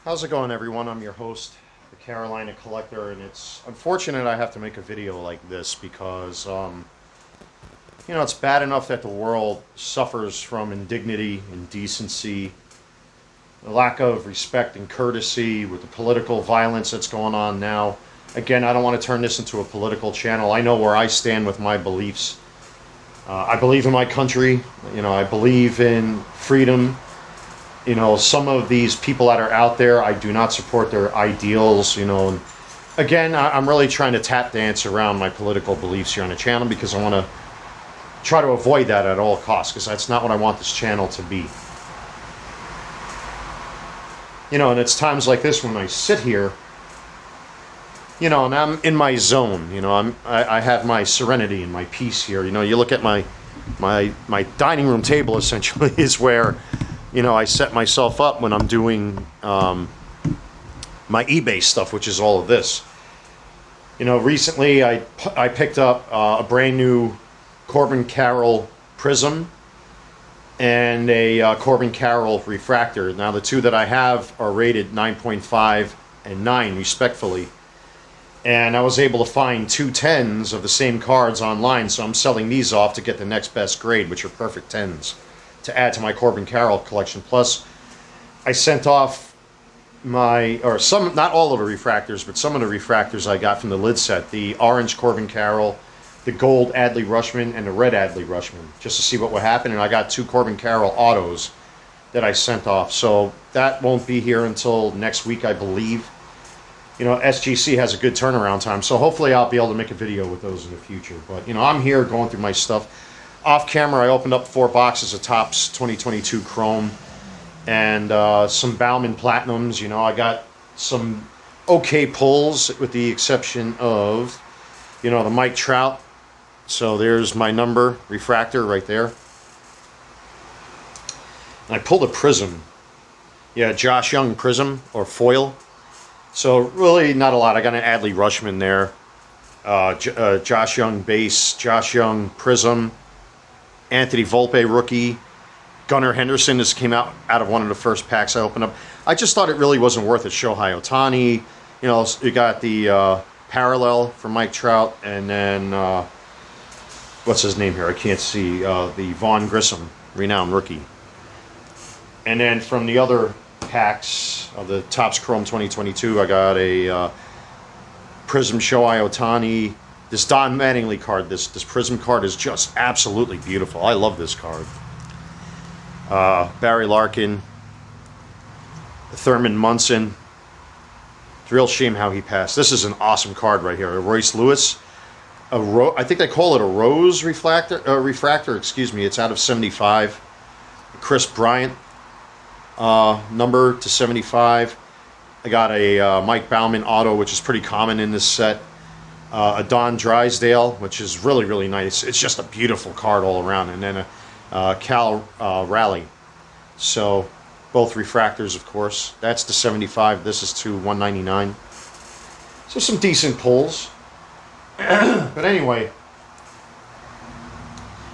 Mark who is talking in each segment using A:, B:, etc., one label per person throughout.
A: How's it going, everyone? I'm your host, the Carolina Collector, and it's unfortunate I have to make a video like this because, it's bad enough that the world suffers from indignity, indecency, a lack of respect and courtesy with the political violence that's going on now. Again, I don't want to turn this into a political channel. I know where I stand with my beliefs. I believe in my country. I believe in freedom. Some of these people that are out there, I do not support their ideals, and again, I'm really trying to tap dance around my political beliefs here on the channel because I want to try to avoid that at all costs, because that's not what I want this channel to be. And it's times like this when I sit here, and I'm in my zone, I have my serenity and my peace here. You look at my dining room table essentially is where I set myself up when I'm doing my eBay stuff, which is all of this. Recently I picked up a brand new Corbin Carroll prism and a Corbin Carroll refractor. Now the two that I have are rated 9.5 and 9 respectfully. And I was able to find 2 10s of the same cards online, so I'm selling these off to get the next best grade, which are perfect 10s, to add to my Corbin Carroll collection. Plus, I sent off some, not all of the refractors, but some of the refractors I got from the lid set. The orange Corbin Carroll, the gold Adley Rushman, and the red Adley Rushman, just to see what would happen. And I got 2 Corbin Carroll autos that I sent off. So that won't be here until next week, I believe. SGC has a good turnaround time, so hopefully I'll be able to make a video with those in the future. But, I'm here going through my stuff. Off camera, I opened up 4 boxes of Topps 2022 Chrome and some Bauman Platinums. I got some okay pulls with the exception of, the Mike Trout. So there's my number refractor right there. And I pulled a prism. Yeah, Josh Young prism or foil. So really not a lot. I got an Adley Rushman there. Josh Young base, Josh Young prism, Anthony Volpe rookie, Gunnar Henderson. This came out of one of the first packs I opened up. I just thought it really wasn't worth it. Shohei Ohtani, you got the parallel for Mike Trout, and then what's his name here? I can't see. The Vaughn Grissom, renowned rookie. And then from the other packs of the Topps Chrome 2022, I got a Prism Shohei Ohtani. This Don Mattingly card, this Prism card is just absolutely beautiful. I love this card. Barry Larkin, Thurman Munson. It's a real shame how he passed. This is an awesome card right here. A Royce Lewis. I think they call it a Rose refractor. Excuse me. It's out of 75. Chris Bryant. Number to 75. I got a Mike Bauman auto, which is pretty common in this set. A Don Drysdale, which is really, really nice. It's just a beautiful card all around. And then a Cal Raleigh. So both refractors, of course. That's to 75. This is to 199. So some decent pulls. But anyway.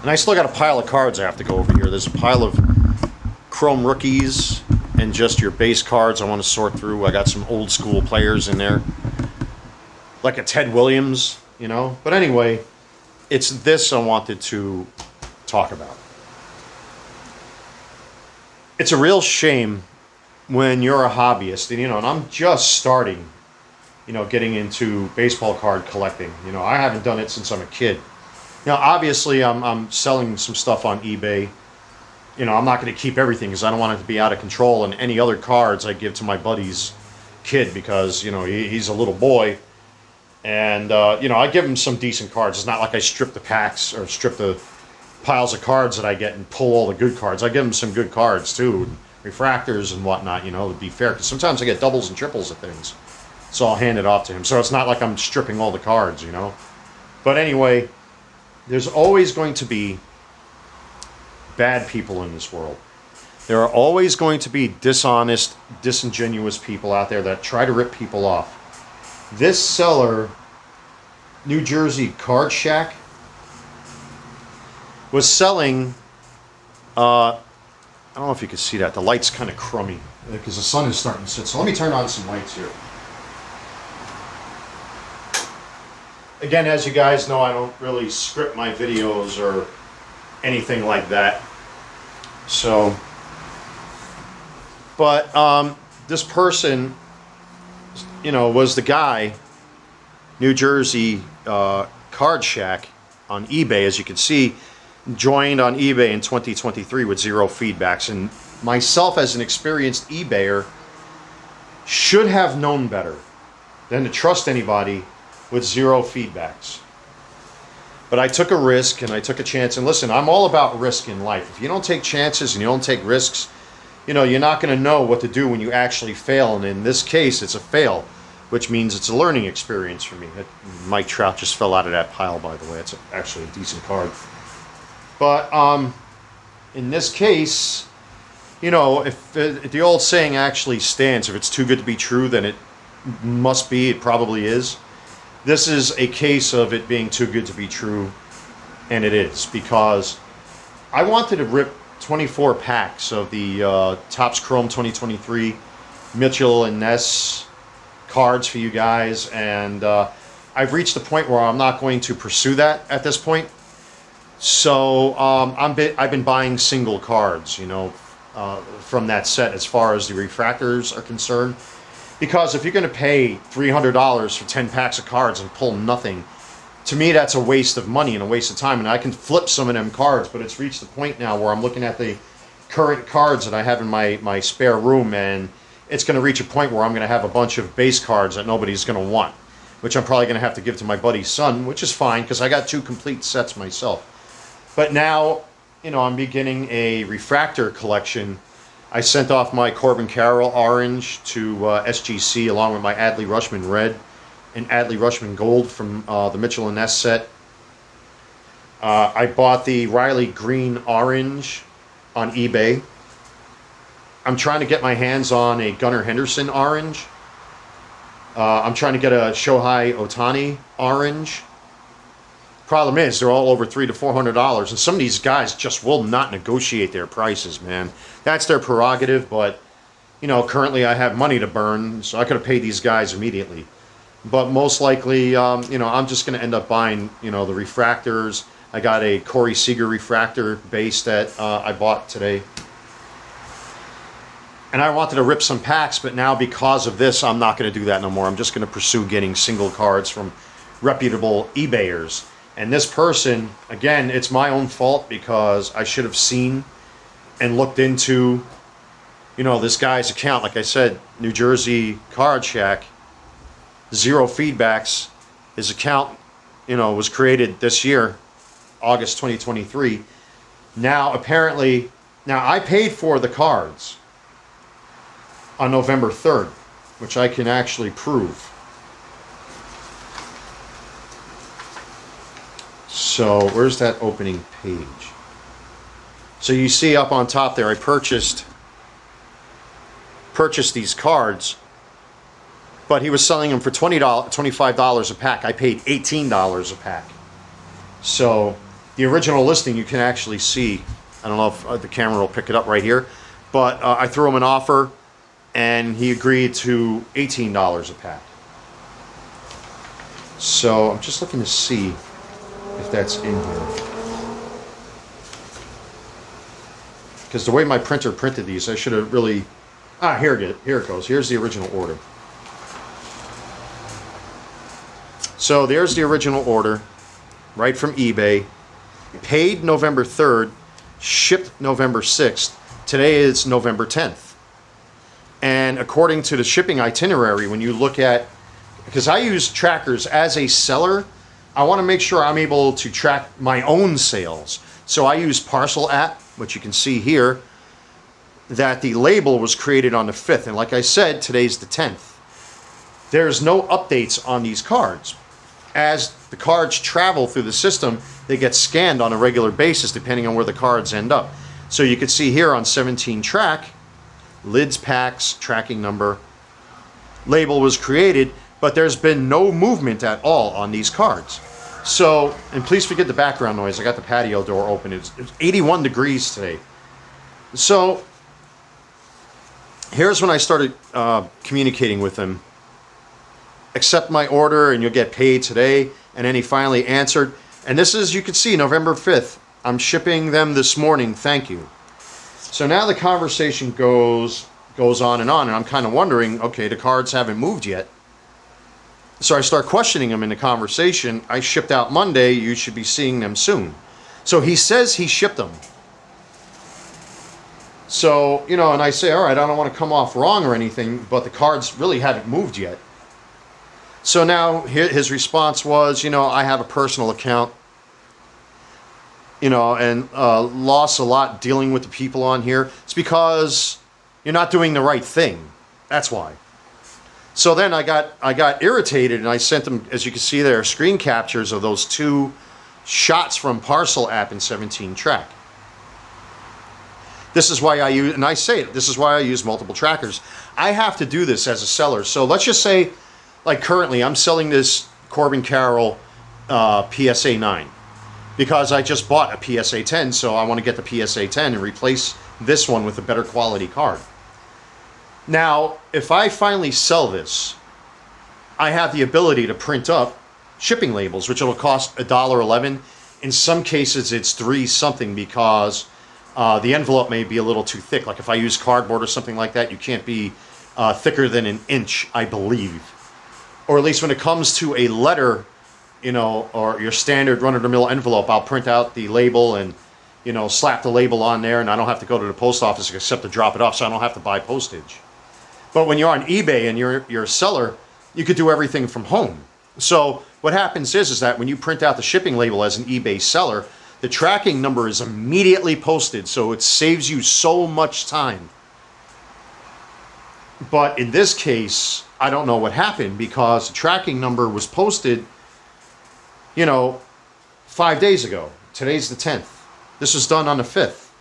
A: And I still got a pile of cards I have to go over here. There's a pile of Chrome rookies and just your base cards I want to sort through. I got some old school players in there, like a Ted Williams, But anyway, it's this I wanted to talk about. It's a real shame when you're a hobbyist, and I'm just starting, getting into baseball card collecting. I haven't done it since I'm a kid. Obviously I'm selling some stuff on eBay. I'm not going to keep everything because I don't want it to be out of control. And any other cards I give to my buddy's kid because, he's a little boy. And, I give him some decent cards. It's not like I strip the packs or strip the piles of cards that I get and pull all the good cards. I give him some good cards, too. Refractors and whatnot, to be fair. Because sometimes I get doubles and triples of things. So I'll hand it off to him. So it's not like I'm stripping all the cards, But anyway, there's always going to be bad people in this world. There are always going to be dishonest, disingenuous people out there that try to rip people off. This seller, New Jersey Card Shack, was selling don't know if you can see that. The light's kind of crummy because the sun is starting to set. So let me turn on some lights here. Again, as you guys know, I don't really script my videos or anything like that. So, but this person, you know, was the guy, New Jersey Card Shack on eBay, as you can see, joined on eBay in 2023 with 0 feedbacks. And myself, as an experienced eBayer, should have known better than to trust anybody with 0 feedbacks. But I took a risk and I took a chance. And listen, I'm all about risk in life. If you don't take chances and you don't take risks, you know, you're not going to know what to do when you actually fail. And in this case, it's a fail, which means it's a learning experience for me. Mike Trout just fell out of that pile, by the way. It's actually a decent card. But in this case, you know, if the old saying actually stands, if it's too good to be true, then it must be, it probably is. This is a case of it being too good to be true, and it is, because I wanted to rip 24 packs of the Topps Chrome 2023 Mitchell and Ness cards for you guys, and I've reached the point where I'm not going to pursue that at this point. So I've been buying single cards, you know, from that set as far as the refractors are concerned. Because if you're going to pay $300 for 10 packs of cards and pull nothing, to me that's a waste of money and a waste of time. And I can flip some of them cards, but it's reached the point now where I'm looking at the current cards that I have in my spare room, and it's going to reach a point where I'm going to have a bunch of base cards that nobody's going to want, which I'm probably going to have to give to my buddy's son, which is fine because I got 2 complete sets myself. But now, you know, I'm beginning a refractor collection. I sent off my Corbin Carroll orange to SGC along with my Adley Rushman red and Adley Rushman gold from the Mitchell and Ness set. I bought the Riley green orange on eBay. I'm trying to get my hands on a Gunnar Henderson orange. I'm trying to get a Shohei Ohtani orange. Problem is, they're all over $300 to $400, and some of these guys just will not negotiate their prices, man. That's their prerogative, but, you know, currently I have money to burn, so I could have paid these guys immediately. But most likely, you know, I'm just going to end up buying, you know, the refractors. I got a Corey Seager refractor base that I bought today. And I wanted to rip some packs, but now because of this, I'm not going to do that no more. I'm just going to pursue getting single cards from reputable eBayers. And this person, again, it's my own fault because I should have seen and looked into, you know, this guy's account. Like I said, New Jersey Card Shack, 0 feedbacks. His account, you know, was created this year, August 2023. Now, apparently, now I paid for the cards on November 3rd, which I can actually prove. So where's that opening page? So you see up on top there, I purchased these cards, but he was selling them for $20, $25 a pack. I paid $18 a pack. So the original listing you can actually see. I don't know if the camera will pick it up right here, but I threw him an offer, and he agreed to $18 a pack. So I'm just looking to see if that's in here, because the way my printer printed these, I should have really, here it goes. Here's the original order. So there's the original order, right from eBay, paid November 3rd, shipped November 6th. Today is November 10th. And according to the shipping itinerary, when you look at, because I use trackers as a seller, I want to make sure I'm able to track my own sales. So I use Parcel app, which you can see here, that the label was created on the 5th. And like I said, today's the 10th. There's no updates on these cards. As the cards travel through the system, they get scanned on a regular basis depending on where the cards end up. So you can see here on 17 track, lids, packs, tracking number, label was created, but there's been no movement at all on these cards. So, and please forget the background noise. I got the patio door open. It's 81 degrees today. So here's when I started communicating with him. Accept my order and you'll get paid today. And then he finally answered. And this is, you can see, November 5th. I'm shipping them this morning. Thank you. So now the conversation goes on. And I'm kind of wondering, okay, the cards haven't moved yet. So I start questioning him in the conversation. I shipped out Monday. You should be seeing them soon. So he says he shipped them. So, you know, and I say, all right, I don't want to come off wrong or anything, but the cards really haven't moved yet. So now his response was, you know, I have a personal account, you know, and lost a lot dealing with the people on here. It's because you're not doing the right thing. That's why. So then I got irritated, and I sent them, as you can see there, screen captures of those 2 shots from Parcel app in 17 track. This is why I use, and I say it, this is why I use multiple trackers. I have to do this as a seller. So let's just say, like currently, I'm selling this Corbin Carroll PSA 9 because I just bought a PSA 10, so I want to get the PSA 10 and replace this one with a better quality card. Now, if I finally sell this, I have the ability to print up shipping labels, which will cost $1.11. In some cases, it's $3 something because the envelope may be a little too thick. Like if I use cardboard or something like that, you can't be thicker than an inch, I believe. Or at least when it comes to a letter, you know, or your standard run-of-the-mill envelope, I'll print out the label and, you know, slap the label on there, and I don't have to go to the post office except to drop it off, so I don't have to buy postage. But when you're on eBay and you're a seller, you could do everything from home. So what happens is that when you print out the shipping label as an eBay seller, the tracking number is immediately posted, so it saves you so much time. But in this case, I don't know what happened because the tracking number was posted, you know, 5 days ago. Today's the 10th. This was done on the 5th.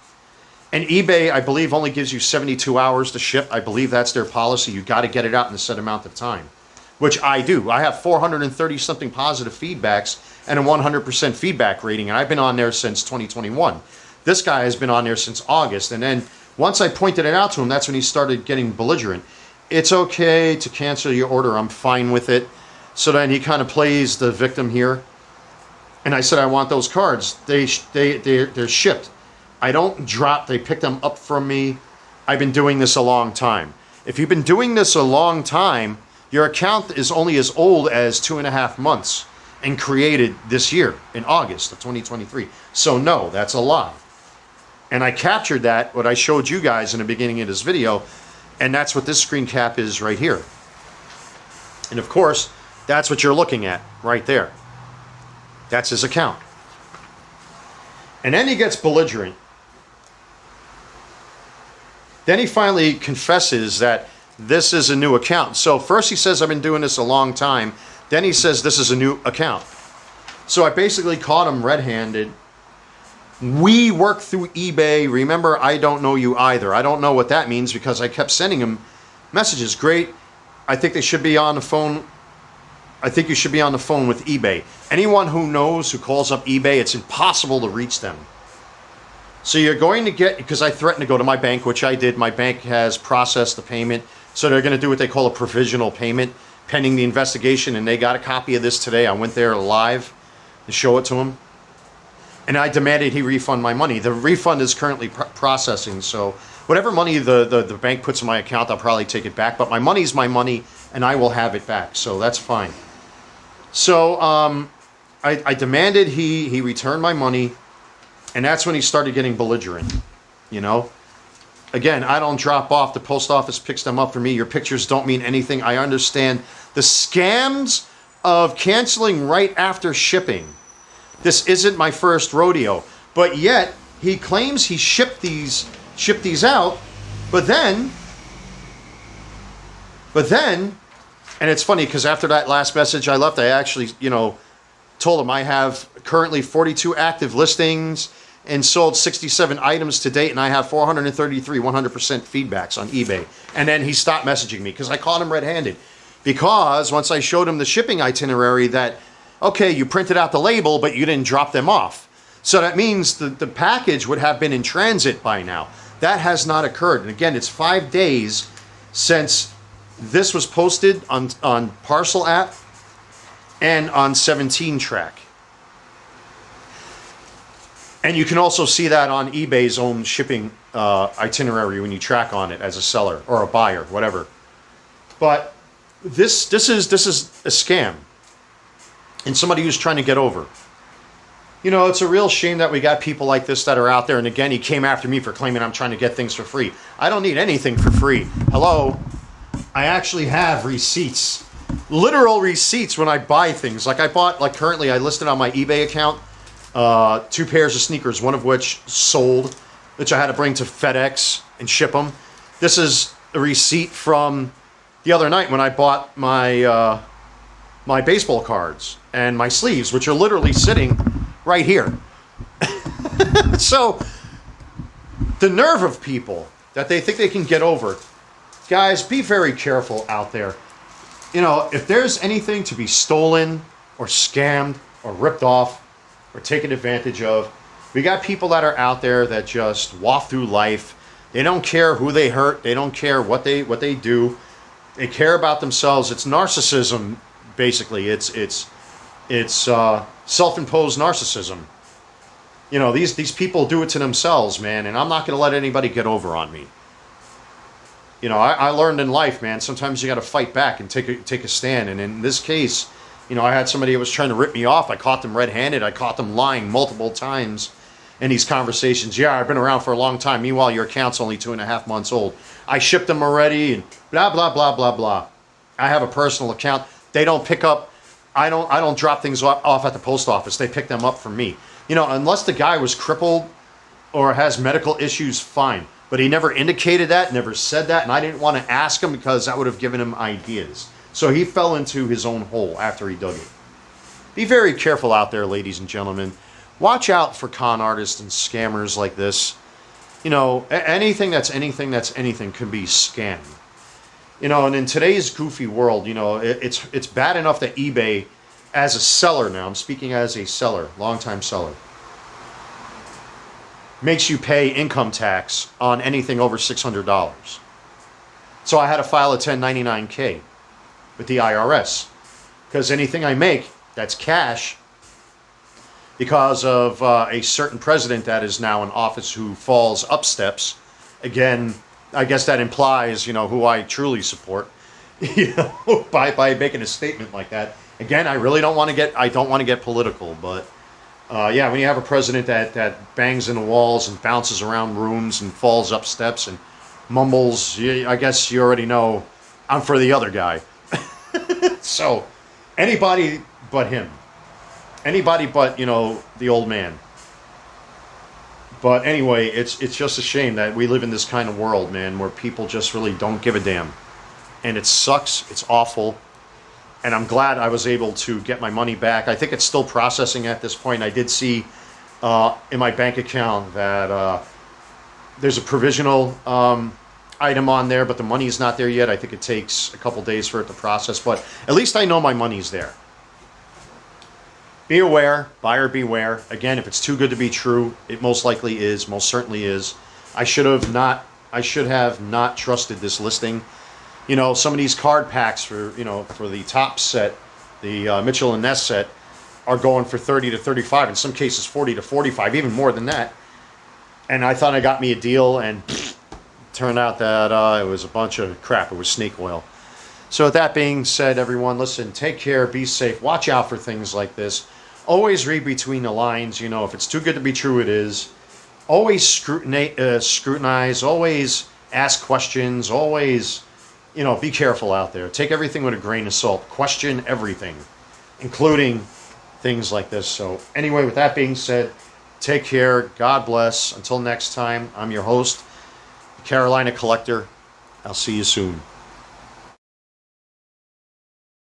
A: And eBay, I believe, only gives you 72 hours to ship. I believe that's their policy. You got to get it out in a set amount of time, which I do. I have 430-something positive feedbacks and a 100% feedback rating, and I've been on there since 2021. This guy has been on there since August, and then once I pointed it out to him, that's when he started getting belligerent. It's okay to cancel your order. I'm fine with it. So then he kind of plays the victim here. And I said, I want those cards. They're shipped. I don't drop. They pick them up from me. I've been doing this a long time. If you've been doing this a long time, your account is only as old as 2.5 months and created this year in August of 2023. So no, that's a lie. And I captured that, what I showed you guys in the beginning of this video, and that's what this screen cap is right here. And of course, that's what you're looking at right there. That's his account. And then he gets belligerent. Then he finally confesses that this is a new account. So first he says, I've been doing this a long time. Then he says, this is a new account. So I basically caught him red-handed. We work through eBay. Remember, I don't know you either. I don't know what that means because I kept sending him messages. Great. I think they should be on the phone. I think you should be on the phone with eBay. Anyone who knows, who calls up eBay, it's impossible to reach them. So you're going to get, because I threatened to go to my bank, which I did. My bank has processed the payment. So they're going to do what they call a provisional payment pending the investigation. And they got a copy of this today. I went there live to show it to him. And I demanded he refund my money. The refund is currently processing. So whatever money the bank puts in my account, I'll probably take it back. But my money's my money, and I will have it back. So that's fine. So I demanded he return my money. And that's when he started getting belligerent, you know. Again, I don't drop off. The post office picks them up for me. Your pictures don't mean anything. I understand the scams of canceling right after shipping. This isn't my first rodeo. But yet, he claims he shipped these out. But then, and it's funny because after that last message I left, I actually, you know, told him I have currently 42 active listings and sold 67 items to date, and I have 433 100% feedbacks on eBay. And then he stopped messaging me because I caught him red-handed. Because once I showed him the shipping itinerary that, okay, you printed out the label, but you didn't drop them off. So that means the package would have been in transit by now. That has not occurred. And again, it's 5 days since this was posted on Parcel app and on 17 Track. And you can also see that on eBay's own shipping itinerary when you track on it as a seller or a buyer, whatever. But this is a scam, and somebody who's trying to get over. You know, it's a real shame that we got people like this that are out there. And again, he came after me for claiming I'm trying to get things for free. I don't need anything for free. Hello? I actually have receipts. Literal receipts when I buy things. Like I bought, like currently I listed on my eBay account 2 pairs of sneakers, one of which sold, which I had to bring to FedEx and ship them. This is a receipt from the other night when I bought my my baseball cards and my sleeves, which are literally sitting right here. So the nerve of people that they think they can get over. Guys, be very careful out there. You know, if there's anything to be stolen or scammed or ripped off or taken advantage of, we got people that are out there that just walk through life. They don't care who they hurt. They don't care what they do. They care about themselves. It's narcissism, basically. It's self-imposed narcissism. You know, these people do it to themselves, man, and I'm not going to let anybody get over on me. You know, I learned in life, man, sometimes you got to fight back and take a stand. And in this case, you know, I had somebody who was trying to rip me off. I caught them red-handed. I caught them lying multiple times in these conversations. Yeah, I've been around for a long time. Meanwhile, your account's only 2.5 months old. I shipped them already and blah, blah, blah, blah, blah. I have a personal account. They don't pick up. I don't drop things off at the post office. They pick them up from me. You know, unless the guy was crippled or has medical issues, fine. But he never indicated that, never said that, and I didn't want to ask him because that would have given him ideas. So he fell into his own hole after he dug it. Be very careful out there, ladies and gentlemen. Watch out for con artists and scammers like this. You know, anything that's anything can be scammed. You know, and in today's goofy world, you know, it's bad enough that eBay, as a seller now, I'm speaking as a seller, longtime seller, makes you pay income tax on anything over $600. So I had to file a 1099-K with the IRS because anything I make that's cash, because of a certain president that is now in office who falls up steps. Again, I guess that implies, you know, who I truly support, you know, by making a statement like that. Again, I really don't want to get political, but yeah, when you have a president that bangs in the walls and bounces around rooms and falls up steps and mumbles, I guess you already know I'm for the other guy. So, anybody but him. Anybody but, you know, the old man. But anyway, it's just a shame that we live in this kind of world, man, where people just really don't give a damn. And it sucks. It's awful. And I'm glad I was able to get my money back. I think it's still processing at this point. I did see in my bank account that there's a provisional item on there, but the money's not there yet. I think it takes a couple days for it to process, but at least I know my money's there. Be aware, buyer beware. Again, if it's too good to be true, it most likely is, most certainly is. I should have not trusted this listing. You know, some of these card packs for the top set, the Mitchell and Ness set, are going for 30 to 35, in some cases 40 to 45, even more than that. And I thought I got me a deal, and turned out that it was a bunch of crap. It was snake oil. So with that being said, everyone, listen, take care, be safe, watch out for things like this. Always read between the lines. You know, if it's too good to be true, it is. Always scrutinize, always ask questions, always, you know, be careful out there. Take everything with a grain of salt. Question everything, including things like this. So anyway, with that being said, take care. God bless. Until next time, I'm your host, Carolina Collector. I'll see you soon.